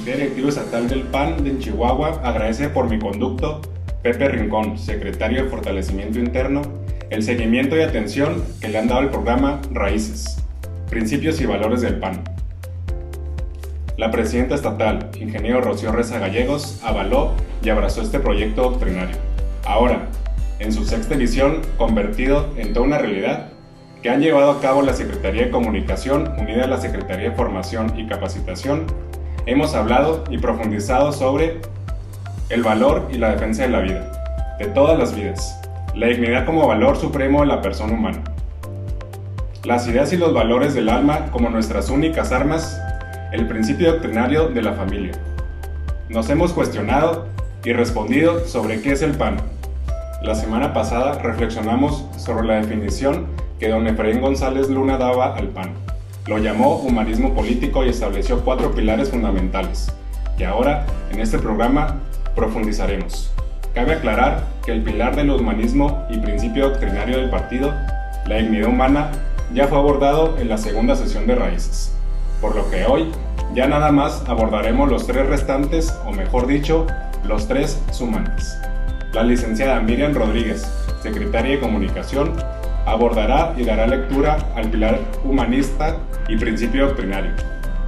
Comité Directivo Estatal del PAN de Chihuahua agradece por mi conducto, Pepe Rincón, secretario de Fortalecimiento Interno, el seguimiento y atención que le han dado al programa Raíces, Principios y Valores del PAN. La presidenta estatal, ingeniero Rocío Reza Gallegos, avaló y abrazó este proyecto doctrinario. Ahora, en su sexta edición, convertido en toda una realidad, que han llevado a cabo la Secretaría de Comunicación unida a la Secretaría de Formación y Capacitación, hemos hablado y profundizado sobre el valor y la defensa de la vida, de todas las vidas, la dignidad como valor supremo de la persona humana, las ideas y los valores del alma como nuestras únicas armas, el principio doctrinario de la familia. Nos hemos cuestionado y respondido sobre qué es el PAN. La semana pasada reflexionamos sobre la definición que don Efraín González Luna daba al PAN. Lo llamó humanismo político y estableció 4 pilares fundamentales, que ahora, en este programa, profundizaremos. Cabe aclarar que el pilar del humanismo y principio doctrinario del partido, la dignidad humana, ya fue abordado en la segunda sesión de Raíces, por lo que hoy ya nada más abordaremos los 3 restantes, o mejor dicho, los 3 sumantes. La licenciada Miriam Rodríguez, secretaria de Comunicación, abordará y dará lectura al pilar humanista y principio doctrinario,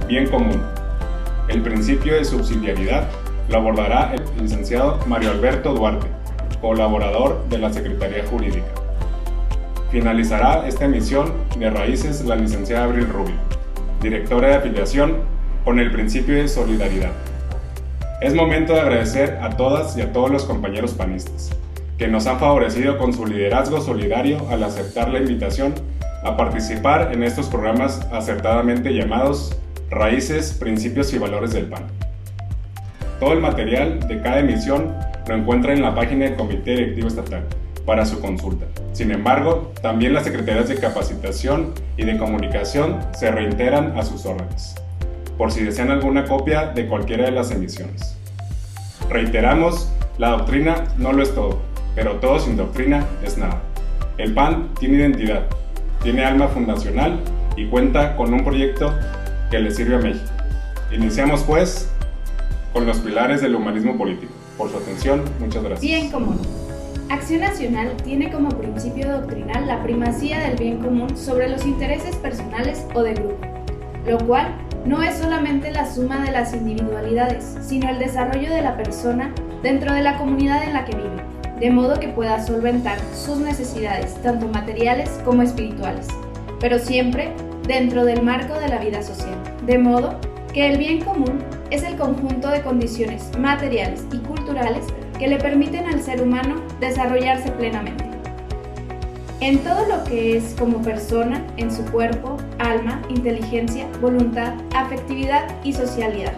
bien común. El principio de subsidiariedad lo abordará el licenciado Mario Alberto Duarte, colaborador de la Secretaría Jurídica. Finalizará esta emisión de Raíces la licenciada Abril Rubio, directora de afiliación, con el principio de solidaridad. Es momento de agradecer a todas y a todos los compañeros panistas, que nos han favorecido con su liderazgo solidario al aceptar la invitación a participar en estos programas acertadamente llamados Raíces, Principios y Valores del PAN. Todo el material de cada emisión lo encuentra en la página del Comité Directivo Estatal para su consulta. Sin embargo, también las Secretarías de Capacitación y de Comunicación se reiteran a sus órdenes, por si desean alguna copia de cualquiera de las emisiones. Reiteramos, la doctrina no lo es todo, pero todo sin doctrina es nada. El PAN tiene identidad, tiene alma fundacional y cuenta con un proyecto que le sirve a México. Iniciamos pues con los pilares del humanismo político. Por su atención, muchas gracias. Bien común. Acción Nacional tiene como principio doctrinal la primacía del bien común sobre los intereses personales o de grupo, lo cual no es solamente la suma de las individualidades, sino el desarrollo de la persona dentro de la comunidad en la que vive, de modo que pueda solventar sus necesidades, tanto materiales como espirituales, pero siempre dentro del marco de la vida social, de modo que el bien común es el conjunto de condiciones materiales y culturales que le permiten al ser humano desarrollarse plenamente en todo lo que es como persona, en su cuerpo, alma, inteligencia, voluntad, afectividad y socialidad.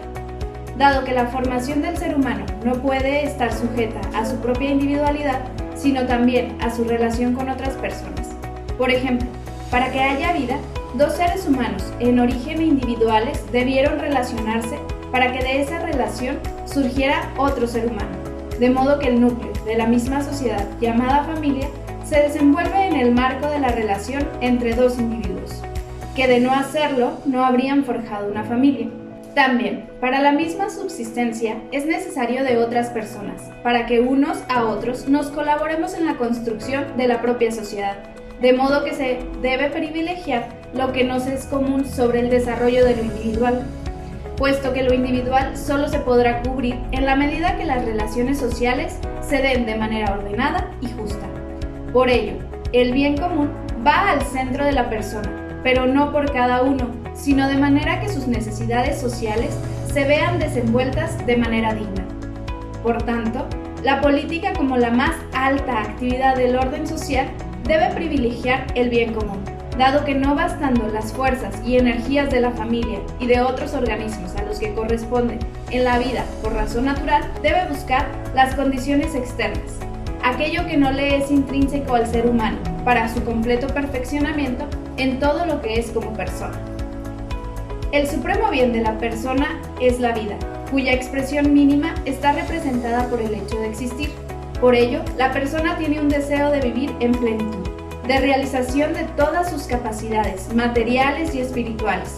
Dado que la formación del ser humano no puede estar sujeta a su propia individualidad, sino también a su relación con otras personas. Por ejemplo, para que haya vida, 2 seres humanos en origen individuales debieron relacionarse para que de esa relación surgiera otro ser humano, de modo que el núcleo de la misma sociedad llamada familia se desenvuelve en el marco de la relación entre 2 individuos, que de no hacerlo no habrían forjado una familia. También, para la misma subsistencia es necesario de otras personas, para que unos a otros nos colaboremos en la construcción de la propia sociedad, de modo que se debe privilegiar lo que nos es común sobre el desarrollo de lo individual, puesto que lo individual solo se podrá cubrir en la medida que las relaciones sociales se den de manera ordenada y justa. Por ello, el bien común va al centro de la persona, pero no por cada uno, sino de manera que sus necesidades sociales se vean desenvueltas de manera digna. Por tanto, la política como la más alta actividad del orden social debe privilegiar el bien común, dado que no bastando las fuerzas y energías de la familia y de otros organismos a los que corresponden en la vida por razón natural, debe buscar las condiciones externas, aquello que no le es intrínseco al ser humano, para su completo perfeccionamiento en todo lo que es como persona. El supremo bien de la persona es la vida, cuya expresión mínima está representada por el hecho de existir. Por ello, la persona tiene un deseo de vivir en plenitud, de realización de todas sus capacidades materiales y espirituales,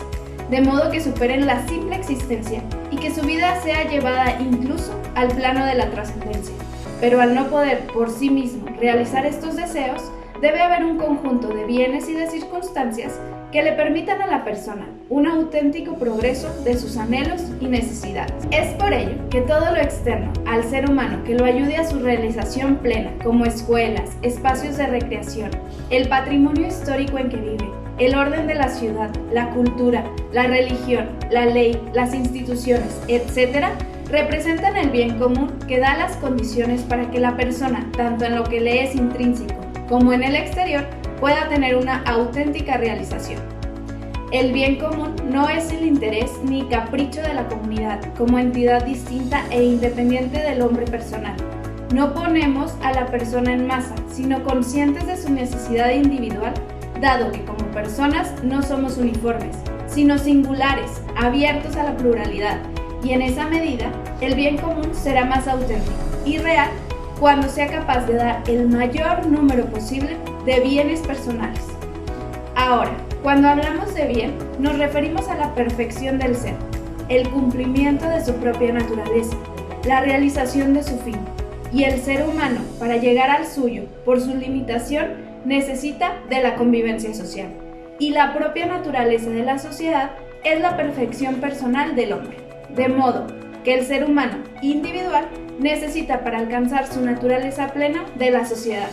de modo que superen la simple existencia y que su vida sea llevada incluso al plano de la trascendencia. Pero al no poder por sí mismo realizar estos deseos, debe haber un conjunto de bienes y de circunstancias que le permitan a la persona un auténtico progreso de sus anhelos y necesidades. Es por ello que todo lo externo al ser humano que lo ayude a su realización plena, como escuelas, espacios de recreación, el patrimonio histórico en que vive, el orden de la ciudad, la cultura, la religión, la ley, las instituciones, etc., representan el bien común que da las condiciones para que la persona, tanto en lo que le es intrínseco como en el exterior, pueda tener una auténtica realización. El bien común no es el interés ni capricho de la comunidad como entidad distinta e independiente del hombre personal. No ponemos a la persona en masa, sino conscientes de su necesidad individual, dado que como personas no somos uniformes, sino singulares, abiertos a la pluralidad, y en esa medida el bien común será más auténtico y real cuando sea capaz de dar el mayor número posible de bienes personales. Ahora, cuando hablamos de bien, nos referimos a la perfección del ser, el cumplimiento de su propia naturaleza, la realización de su fin. Y el ser humano, para llegar al suyo, por su limitación, necesita de la convivencia social. Y la propia naturaleza de la sociedad es la perfección personal del hombre. De modo que el ser humano individual necesita para alcanzar su naturaleza plena de la sociedad.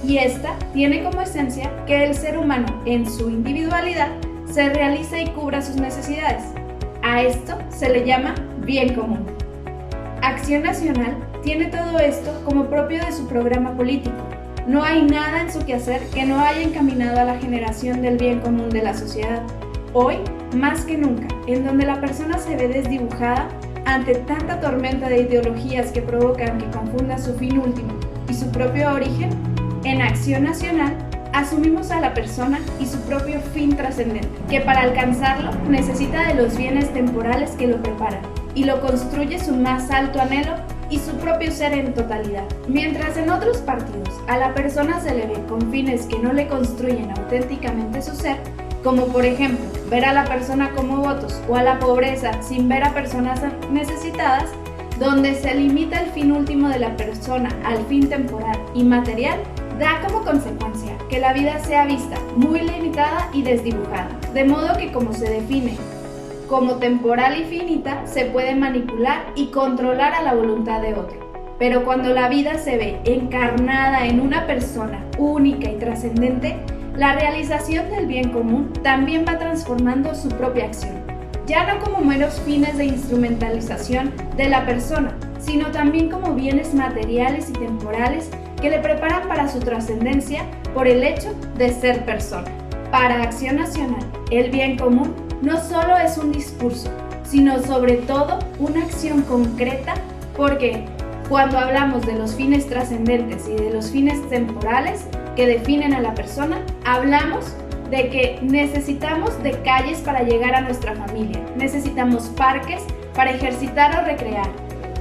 Y esta tiene como esencia que el ser humano en su individualidad se realice y cubra sus necesidades. A esto se le llama bien común. Acción Nacional tiene todo esto como propio de su programa político. No hay nada en su quehacer que no haya encaminado a la generación del bien común de la sociedad. Hoy, más que nunca, en donde la persona se ve desdibujada ante tanta tormenta de ideologías que provocan que confunda su fin último y su propio origen, en Acción Nacional asumimos a la persona y su propio fin trascendente, que para alcanzarlo necesita de los bienes temporales que lo preparan y lo construye su más alto anhelo y su propio ser en totalidad. Mientras en otros partidos a la persona se le ve con fines que no le construyen auténticamente su ser, como por ejemplo ver a la persona como votos o a la pobreza sin ver a personas necesitadas, donde se limita el fin último de la persona al fin temporal y material, da como consecuencia que la vida sea vista muy limitada y desdibujada, de modo que como se define como temporal y finita, se puede manipular y controlar a la voluntad de otro. Pero cuando la vida se ve encarnada en una persona única y trascendente, la realización del bien común también va transformando su propia acción, ya no como meros fines de instrumentalización de la persona, sino también como bienes materiales y temporales que le preparan para su trascendencia por el hecho de ser persona. Para Acción Nacional, el bien común no solo es un discurso, sino sobre todo una acción concreta, porque cuando hablamos de los fines trascendentes y de los fines temporales que definen a la persona, hablamos de que necesitamos de calles para llegar a nuestra familia, necesitamos parques para ejercitar o recrear,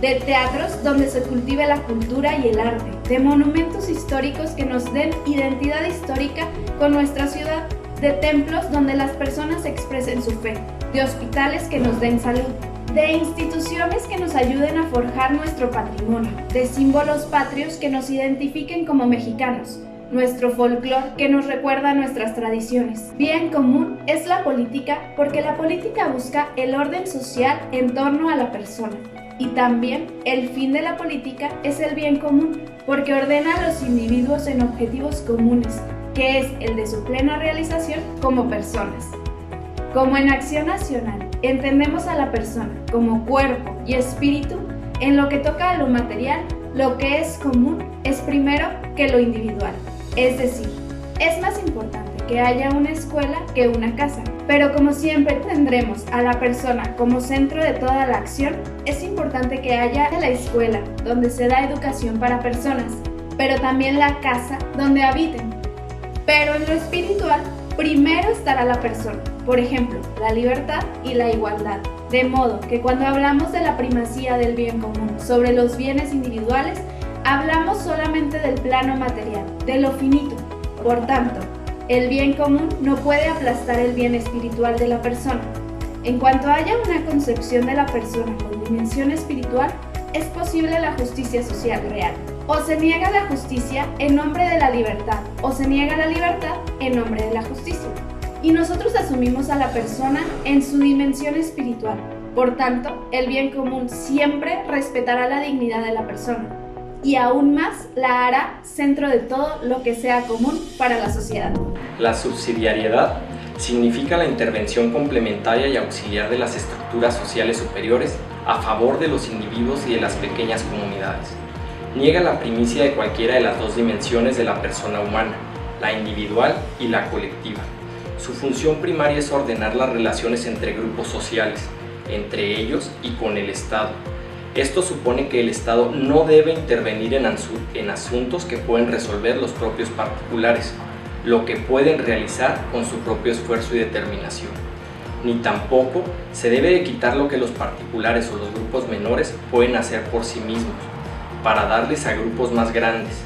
de teatros donde se cultive la cultura y el arte, de monumentos históricos que nos den identidad histórica con nuestra ciudad, de templos donde las personas expresen su fe, de hospitales que nos den salud, de instituciones que nos ayuden a forjar nuestro patrimonio, de símbolos patrios que nos identifiquen como mexicanos, nuestro folclore que nos recuerda nuestras tradiciones. Bien común es la política porque la política busca el orden social en torno a la persona. Y también el fin de la política es el bien común porque ordena a los individuos en objetivos comunes, que es el de su plena realización como personas. Como en Acción Nacional, entendemos a la persona como cuerpo y espíritu, en lo que toca a lo material, lo que es común es primero que lo individual. Es decir, es más importante que haya una escuela que una casa, pero como siempre tendremos a la persona como centro de toda la acción, es importante que haya la escuela, donde se da educación para personas, pero también la casa donde habiten. Pero en lo espiritual, primero estará la persona, por ejemplo, la libertad y la igualdad. De modo que cuando hablamos de la primacía del bien común sobre los bienes individuales, hablamos solamente del plano material, de lo finito. Por tanto, el bien común no puede aplastar el bien espiritual de la persona. En cuanto haya una concepción de la persona con dimensión espiritual, es posible la justicia social real. O se niega la justicia en nombre de la libertad, o se niega la libertad en nombre de la justicia. Y nosotros asumimos a la persona en su dimensión espiritual. Por tanto, el bien común siempre respetará la dignidad de la persona, y aún más la hará centro de todo lo que sea común para la sociedad. La subsidiariedad significa la intervención complementaria y auxiliar de las estructuras sociales superiores a favor de los individuos y de las pequeñas comunidades. Niega la primicia de cualquiera de las dos dimensiones de la persona humana, la individual y la colectiva. Su función primaria es ordenar las relaciones entre grupos sociales, entre ellos y con el Estado. Esto supone que el Estado no debe intervenir en asuntos que pueden resolver los propios particulares, lo que pueden realizar con su propio esfuerzo y determinación. Ni tampoco se debe de quitar lo que los particulares o los grupos menores pueden hacer por sí mismos, para darles a grupos más grandes,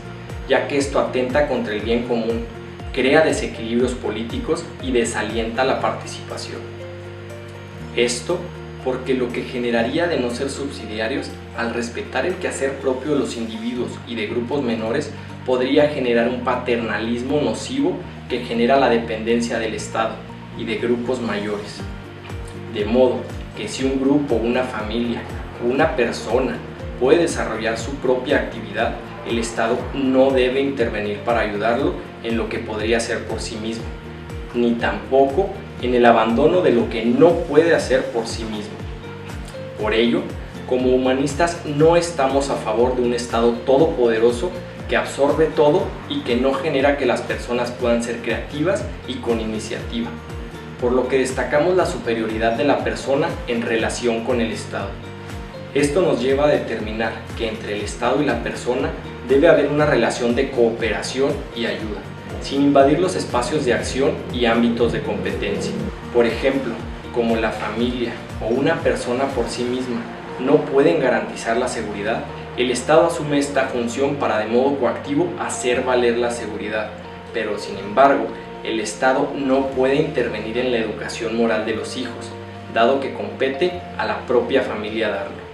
ya que esto atenta contra el bien común, crea desequilibrios políticos y desalienta la participación. Esto porque lo que generaría de no ser subsidiarios, al respetar el quehacer propio de los individuos y de grupos menores, podría generar un paternalismo nocivo que genera la dependencia del Estado y de grupos mayores. De modo que si un grupo, una familia o una persona puede desarrollar su propia actividad, el Estado no debe intervenir para ayudarlo en lo que podría hacer por sí mismo, ni tampoco en el abandono de lo que no puede hacer por sí mismo. Por ello, como humanistas no estamos a favor de un Estado todopoderoso que absorbe todo y que no genera que las personas puedan ser creativas y con iniciativa, por lo que destacamos la superioridad de la persona en relación con el Estado. Esto nos lleva a determinar que entre el Estado y la persona debe haber una relación de cooperación y ayuda, sin invadir los espacios de acción y ámbitos de competencia. Por ejemplo, como la familia o una persona por sí misma no pueden garantizar la seguridad, el Estado asume esta función para de modo coactivo hacer valer la seguridad, pero sin embargo, el Estado no puede intervenir en la educación moral de los hijos, dado que compete a la propia familia darlo.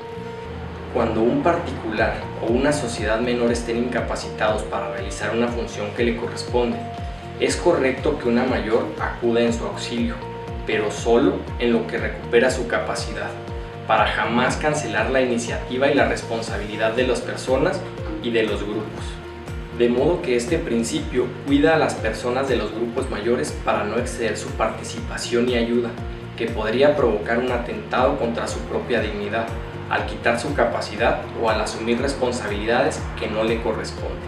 Cuando un particular o una sociedad menor estén incapacitados para realizar una función que le corresponde, es correcto que una mayor acuda en su auxilio, pero solo en lo que recupera su capacidad, para jamás cancelar la iniciativa y la responsabilidad de las personas y de los grupos. De modo que este principio cuida a las personas de los grupos mayores para no exceder su participación y ayuda, que podría provocar un atentado contra su propia dignidad, al quitar su capacidad o al asumir responsabilidades que no le corresponden.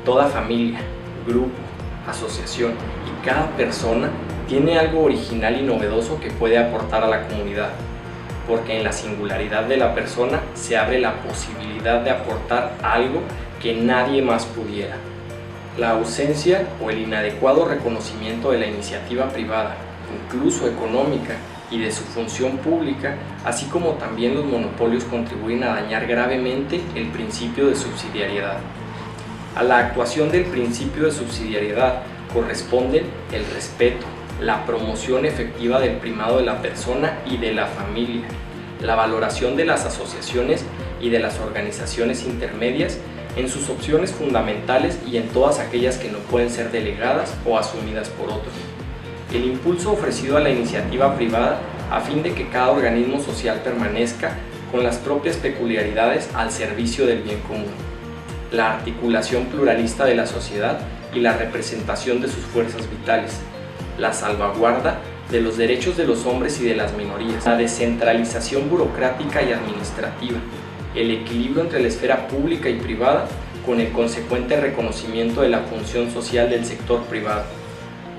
Toda familia, grupo, asociación y cada persona tiene algo original y novedoso que puede aportar a la comunidad, porque en la singularidad de la persona se abre la posibilidad de aportar algo que nadie más pudiera. La ausencia o el inadecuado reconocimiento de la iniciativa privada, incluso económica, y de su función pública, así como también los monopolios, contribuyen a dañar gravemente el principio de subsidiariedad. A la actuación del principio de subsidiariedad corresponden el respeto, la promoción efectiva del primado de la persona y de la familia, la valoración de las asociaciones y de las organizaciones intermedias en sus opciones fundamentales y en todas aquellas que no pueden ser delegadas o asumidas por otros. El impulso ofrecido a la iniciativa privada a fin de que cada organismo social permanezca con las propias peculiaridades al servicio del bien común. La articulación pluralista de la sociedad y la representación de sus fuerzas vitales. La salvaguarda de los derechos de los hombres y de las minorías. La descentralización burocrática y administrativa. El equilibrio entre la esfera pública y privada con el consecuente reconocimiento de la función social del sector privado.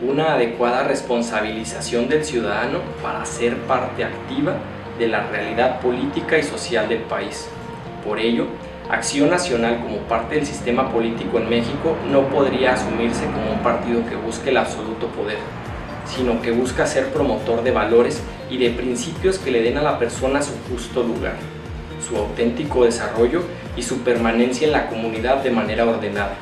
Una adecuada responsabilización del ciudadano para ser parte activa de la realidad política y social del país. Por ello, Acción Nacional como parte del sistema político en México no podría asumirse como un partido que busque el absoluto poder, sino que busca ser promotor de valores y de principios que le den a la persona su justo lugar, su auténtico desarrollo y su permanencia en la comunidad de manera ordenada.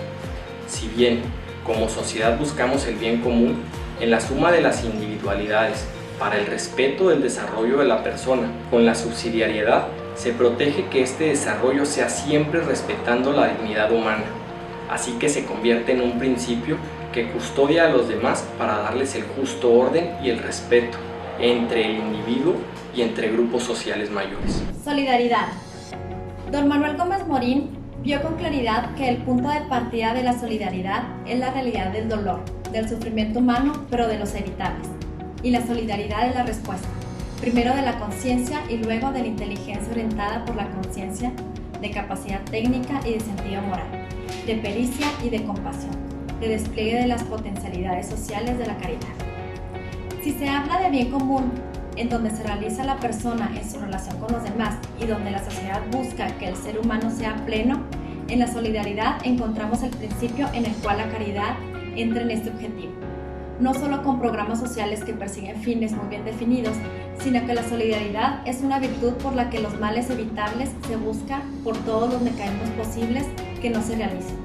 Si bien como sociedad buscamos el bien común, en la suma de las individualidades, para el respeto del desarrollo de la persona. Con la subsidiariedad se protege que este desarrollo sea siempre respetando la dignidad humana, así que se convierte en un principio que custodia a los demás para darles el justo orden y el respeto entre el individuo y entre grupos sociales mayores. Solidaridad. Don Manuel Gómez Morín vio con claridad que el punto de partida de la solidaridad es la realidad del dolor, del sufrimiento humano, pero de los evitables. Y la solidaridad es la respuesta, primero de la conciencia y luego de la inteligencia orientada por la conciencia, de capacidad técnica y de sentido moral, de pericia y de compasión, de despliegue de las potencialidades sociales de la caridad. Si se habla de bien común, en donde se realiza la persona en su relación con los demás y donde la sociedad busca que el ser humano sea pleno, en la solidaridad encontramos el principio en el cual la caridad entra en este objetivo. No solo con programas sociales que persiguen fines muy bien definidos, sino que la solidaridad es una virtud por la que los males evitables se busca por todos los mecanismos posibles que no se realicen.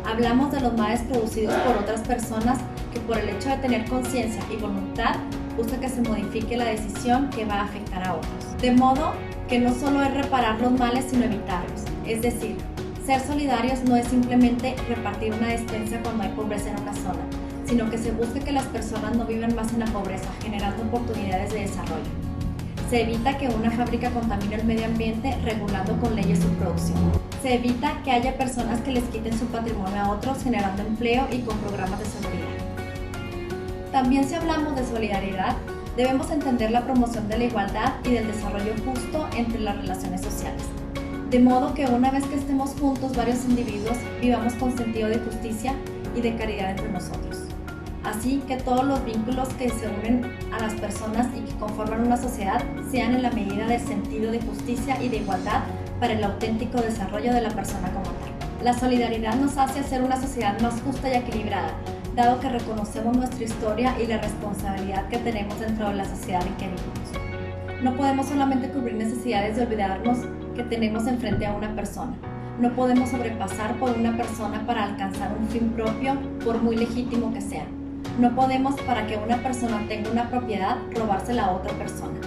Hablamos de los males producidos por otras personas que por el hecho de tener conciencia y voluntad busca que se modifique la decisión que va a afectar a otros. De modo que no solo es reparar los males sino evitarlos. Es decir, ser solidarios no es simplemente repartir una despensa cuando hay pobreza en una zona, sino que se busca que las personas no vivan más en la pobreza, generando oportunidades de desarrollo. Se evita que una fábrica contamine el medio ambiente regulando con leyes su producción. Se evita que haya personas que les quiten su patrimonio a otros, generando empleo y con programas de seguridad. También si hablamos de solidaridad, debemos entender la promoción de la igualdad y del desarrollo justo entre las relaciones sociales. De modo que una vez que estemos juntos varios individuos, vivamos con sentido de justicia y de caridad entre nosotros. Así que todos los vínculos que se unen a las personas y que conforman una sociedad sean en la medida del sentido de justicia y de igualdad para el auténtico desarrollo de la persona como tal. La solidaridad nos hace hacer una sociedad más justa y equilibrada, dado que reconocemos nuestra historia y la responsabilidad que tenemos dentro de la sociedad en que vivimos. No podemos solamente cubrir necesidades de olvidarnos que tenemos enfrente a una persona. No podemos sobrepasar por una persona para alcanzar un fin propio, por muy legítimo que sea. No podemos, para que una persona tenga una propiedad, robársela a otra persona.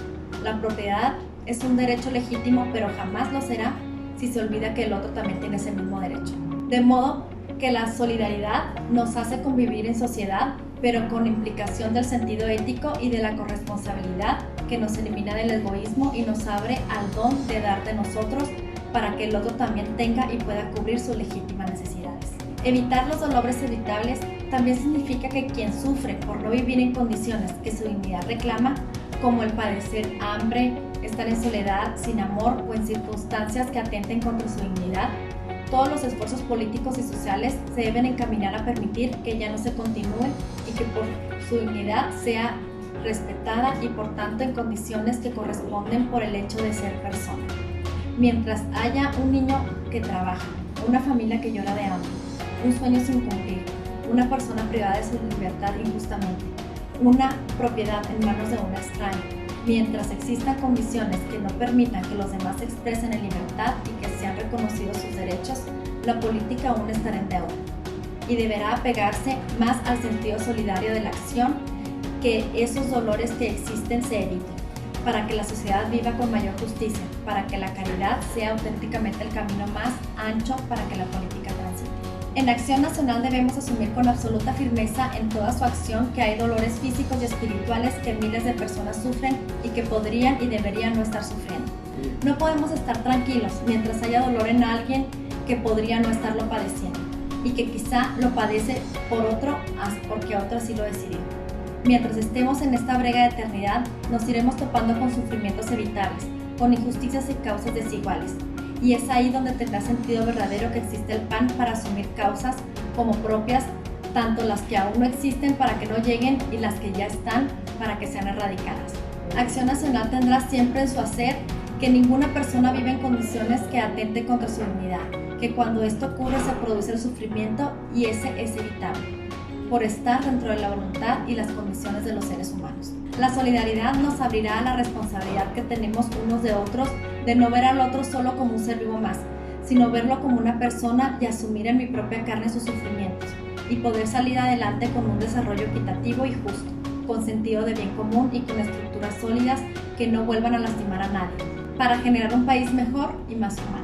La propiedad es un derecho legítimo, pero jamás lo será si se olvida que el otro también tiene ese mismo derecho. De modo que la solidaridad nos hace convivir en sociedad, pero con implicación del sentido ético y de la corresponsabilidad que nos elimina del egoísmo y nos abre al don de dar de nosotros para que el otro también tenga y pueda cubrir sus legítimas necesidades. Evitar los dolores evitables también significa que quien sufre por no vivir en condiciones que su dignidad reclama, como el padecer hambre, estar en soledad, sin amor o en circunstancias que atenten contra su dignidad, todos los esfuerzos políticos y sociales se deben encaminar a permitir que ya no se continúe y que por su dignidad sea respetada y por tanto en condiciones que corresponden por el hecho de ser persona. Mientras haya un niño que trabaja, una familia que llora de hambre, un sueño sin cumplir, una persona privada de su libertad injustamente, una propiedad en manos de un extraño, mientras existan condiciones que no permitan que los demás se expresen en libertad y que sean reconocidos sus derechos, la política aún estará en deuda y deberá apegarse más al sentido solidario de la acción, que esos dolores que existen se eviten, para que la sociedad viva con mayor justicia, para que la caridad sea auténticamente el camino más ancho para que la política transite. En Acción Nacional debemos asumir con absoluta firmeza en toda su acción que hay dolores físicos y espirituales que miles de personas sufren y que podrían y deberían no estar sufriendo. No podemos estar tranquilos mientras haya dolor en alguien que podría no estarlo padeciendo y que quizá lo padece por otro porque otro así lo decidió. Mientras estemos en esta brega de eternidad, nos iremos topando con sufrimientos evitables, con injusticias y causas desiguales. Y es ahí donde tendrá sentido verdadero que existe el PAN para asumir causas como propias, tanto las que aún no existen para que no lleguen y las que ya están para que sean erradicadas. Acción Nacional tendrá siempre en su hacer que ninguna persona vive en condiciones que atenten contra su dignidad, que cuando esto ocurre se produce el sufrimiento y ese es evitable, por estar dentro de la voluntad y las condiciones de los seres humanos. La solidaridad nos abrirá a la responsabilidad que tenemos unos de otros de no ver al otro solo como un ser vivo más, sino verlo como una persona y asumir en mi propia carne sus sufrimientos y poder salir adelante con un desarrollo equitativo y justo, con sentido de bien común y con estructuras sólidas que no vuelvan a lastimar a nadie, para generar un país mejor y más humano.